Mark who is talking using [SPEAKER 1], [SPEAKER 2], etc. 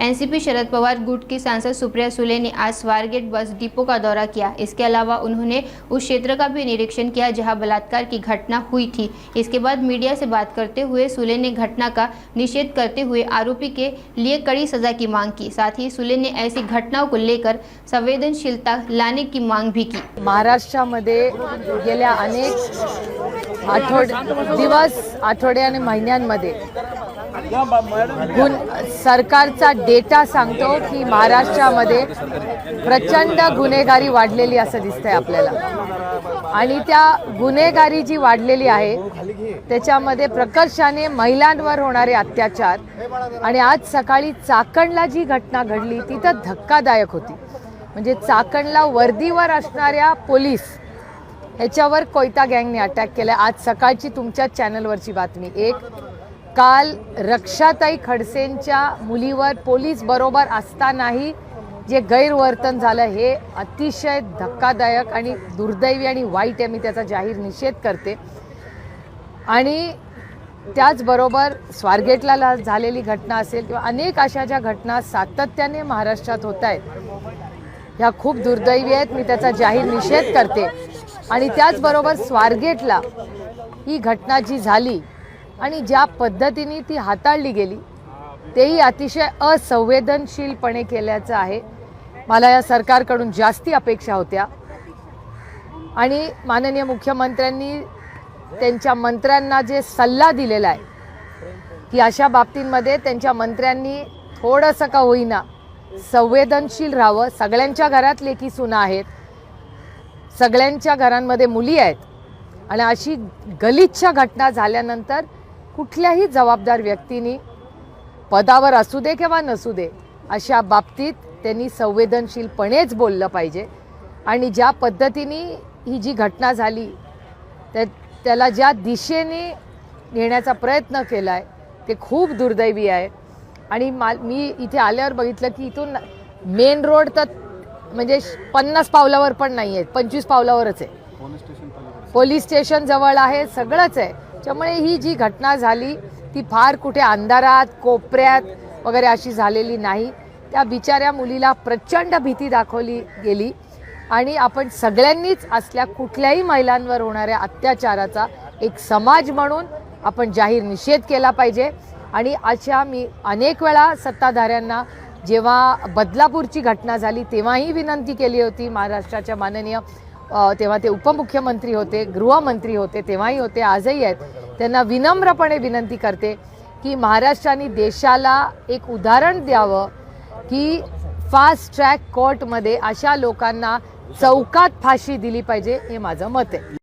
[SPEAKER 1] NCP Sharad Pawar गुट की सांसद सुप्रिया सुले ने आज स्वारगेट बस डिपो का दौरा किया। इसके अलावा उन्होंने उस क्षेत्र का भी निरीक्षण किया जहां बलात्कार की घटना हुई थी। इसके बाद मीडिया से बात करते हुए सुले ने घटना का निषेध करते हुए आरोपी के लिए कड़ी सजा की मांग की। साथ ही सुले ने ऐसी घटनाओं को लेकर संवेदनशीलता लाने की मांग भी की।
[SPEAKER 2] महाराष्ट्रामध्ये गेल्या अनेक आठवडे आणि महिन्यांमध्ये सरकारचा डेटा सांगतो की महाराष्ट्रामध्ये प्रचंड गुन्हेगारी वाढलेली असं दिसतंय आपल्याला। आणि त्या गुन्हेगारी जी वाढलेली आहे त्याच्यामध्ये प्रकर्षाने महिलांवर होणारे अत्याचार आणि आज सकाळी चाकणला जी घटना घडली ती तर धक्कादायक होती। म्हणजे चाकणला वर्दीवर असणाऱ्या पोलीस ह्याच्यावर कोयता गँगने अटॅक केला। आज सकाळची तुमच्या चॅनलवरची बातमी एक, काल रक्षाताई खडसेंच्या मुलीवर पोलीस बरोबर असतानाही जे गैरवर्तन झालं हे अतिशय धक्कादायक आणि दुर्दैवी आणि वाईट आहे। मी त्याचा जाहीर निषेध करते। आणि त्याचबरोबर स्वारगेटला झालेली घटना असेल किंवा अनेक अशा ज्या घटना सातत्याने महाराष्ट्रात होत आहेत ह्या खूप दुर्दैवी आहेत। मी त्याचा जाहीर निषेध करते। आणि त्याचबरोबर स्वारगेटला ही घटना जी झाली आणि ज्या पद्धतीने ती हाताळली गेली तेही अतिशय असंवेदनशीलपणे केल्याचं आहे। मला या सरकारकडून जास्ती अपेक्षा होत्या आणि माननीय मुख्यमंत्र्यांनी त्यांच्या मंत्र्यांना जे सल्ला दिलेला आहे की अशा बाबतींमध्ये त्यांच्या मंत्र्यांनी थोडंसं का होईना संवेदनशील राहावं। सगळ्यांच्या घरात लेकी सुना आहेत, सगळ्यांच्या घरांमध्ये मुली आहेत आणि अशी गलिच्छ घटना झाल्यानंतर कुठल्याही जबाबदार व्यक्तीने पदावर असू दे किंवा नसू दे अशा बाबतीत त्यांनी संवेदनशीलपणेच बोललं पाहिजे। आणि ज्या पद्धतीने ही जी घटना झाली त्याला ज्या दिशेने नेण्याचा प्रयत्न केला आहे ते खूप दुर्दैवी आहे। आणि मी इथे आल्यावर बघितलं की इथून मेन रोड तर म्हणजे 50 पावलावर पण नाही आहे, 25 पावलावरच आहे। पोलीस स्टेशन जवळ आहे, सगळंच आहे। त्यामुळे ही जी घटना झाली ती फार कुठे अंधारात कोपऱ्यात वगैरे अशी झालेली नाही। त्या बिचाऱ्या मुलीला प्रचंड भीती दाखवली गेली आणि आपण सगळ्यांनीच असल्या कुठल्याही महिलांवर होणाऱ्या अत्याचाराचा एक समाज म्हणून आपण जाहीर निषेध केला पाहिजे। आणि अशा मी अनेक वेळा सत्ताधाऱ्यांना जेव्हा बदलापूरची घटना झाली तेव्हाही विनंती केली होती। महाराष्ट्राच्या माननीय तेव्हा ते उपमुख्यमंत्री होते, गृहमंत्री होते, तेव्हाही होते, आजही आहेत। त्यांना विनम्रपणे विनंती करते की महाराष्ट्राने देशाला एक उदाहरण द्यावं की फास्ट ट्रॅक कोर्टमध्ये अशा लोकांना चौकात फाशी दिली पाहिजे, हे माझं मत आहे।